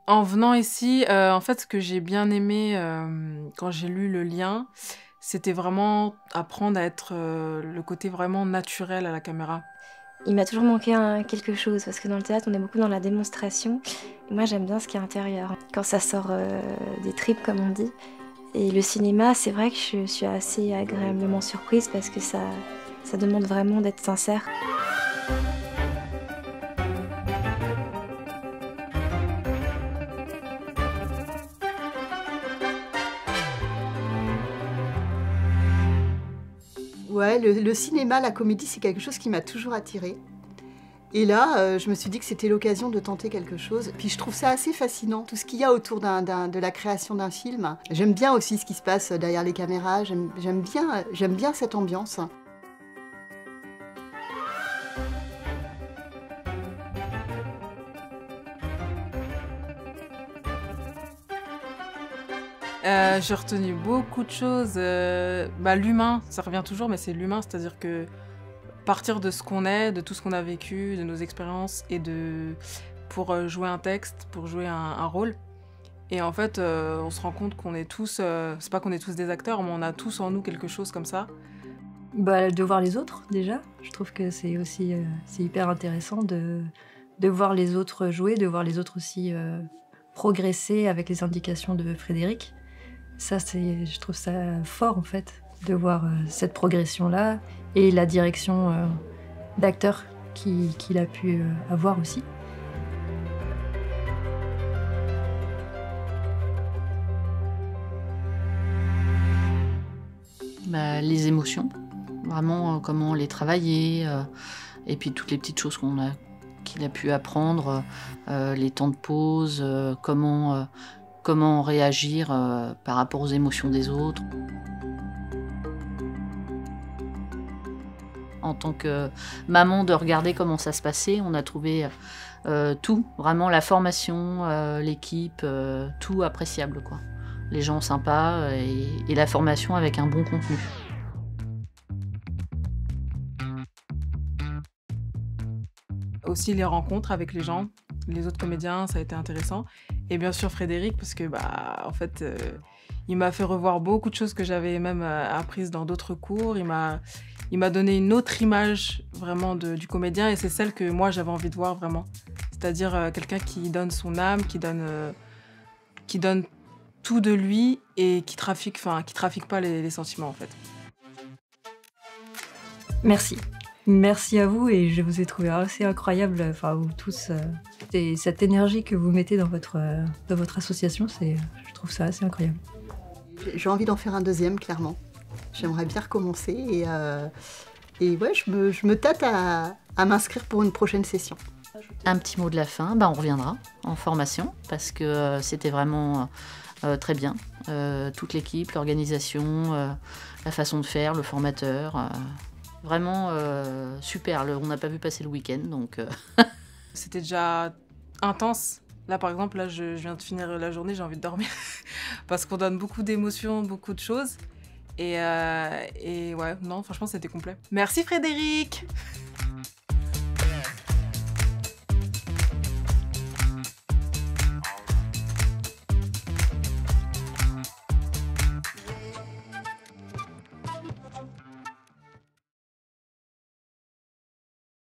En venant ici, en fait, ce que j'ai bien aimé, quand j'ai lu le lien, c'était vraiment apprendre à être, le côté vraiment naturel à la caméra. Il m'a toujours manqué quelque chose, parce que dans le théâtre, on est beaucoup dans la démonstration. Et moi, j'aime bien ce qui est intérieur, quand ça sort des tripes, comme on dit. Et le cinéma, c'est vrai que je suis assez agréablement surprise, parce que ça demande vraiment d'être sincère. Ouais, le cinéma, la comédie, c'est quelque chose qui m'a toujours attirée. Et là, je me suis dit que c'était l'occasion de tenter quelque chose. Puis je trouve ça assez fascinant, tout ce qu'il y a autour de la création d'un film. J'aime bien aussi ce qui se passe derrière les caméras, j'aime bien cette ambiance. J'ai retenu beaucoup de choses, l'humain, ça revient toujours, mais c'est l'humain, c'est-à-dire que partir de ce qu'on est, de tout ce qu'on a vécu, de nos expériences et pour jouer un texte, pour jouer un rôle. Et en fait, on se rend compte qu'on est tous, c'est pas qu'on est tous des acteurs, mais on a tous en nous quelque chose comme ça. Bah, de voir les autres, déjà. Je trouve que c'est aussi c'est hyper intéressant de voir les autres jouer, de voir les autres aussi progresser avec les indications de Frédéric. Ça, je trouve ça fort, en fait, de voir cette progression-là et la direction d'acteur qu'il a pu avoir aussi. Bah, les émotions, vraiment comment les travailler, et puis toutes les petites choses qu'il a pu apprendre, les temps de pause, comment réagir par rapport aux émotions des autres. En tant que maman, de regarder comment ça se passait, on a trouvé tout, vraiment la formation, l'équipe, tout appréciable, quoi. Les gens sympas et la formation avec un bon contenu. Aussi les rencontres avec les gens, les autres comédiens, ça a été intéressant. Et bien sûr Frédéric, parce que en fait, il m'a fait revoir beaucoup de choses que j'avais même apprises dans d'autres cours. Il m'a donné une autre image vraiment du comédien, et c'est celle que moi j'avais envie de voir vraiment. C'est-à-dire quelqu'un qui donne son âme, qui donne tout de lui et qui trafique pas les sentiments en fait. Merci. Merci à vous, et je vous ai trouvé assez incroyable, enfin vous tous, et cette énergie que vous mettez dans votre association, je trouve ça assez incroyable. J'ai envie d'en faire un deuxième, clairement. J'aimerais bien recommencer et ouais, je me tâte à m'inscrire pour une prochaine session. Un petit mot de la fin, on reviendra en formation parce que c'était vraiment très bien. Toute l'équipe, l'organisation, la façon de faire, le formateur, vraiment super. On n'a pas vu passer le week-end, donc... C'était déjà intense. Là, par exemple, là, je viens de finir la journée, j'ai envie de dormir. Parce qu'on donne beaucoup d'émotions, beaucoup de choses. Et ouais, non, franchement, c'était complet. Merci Frédéric!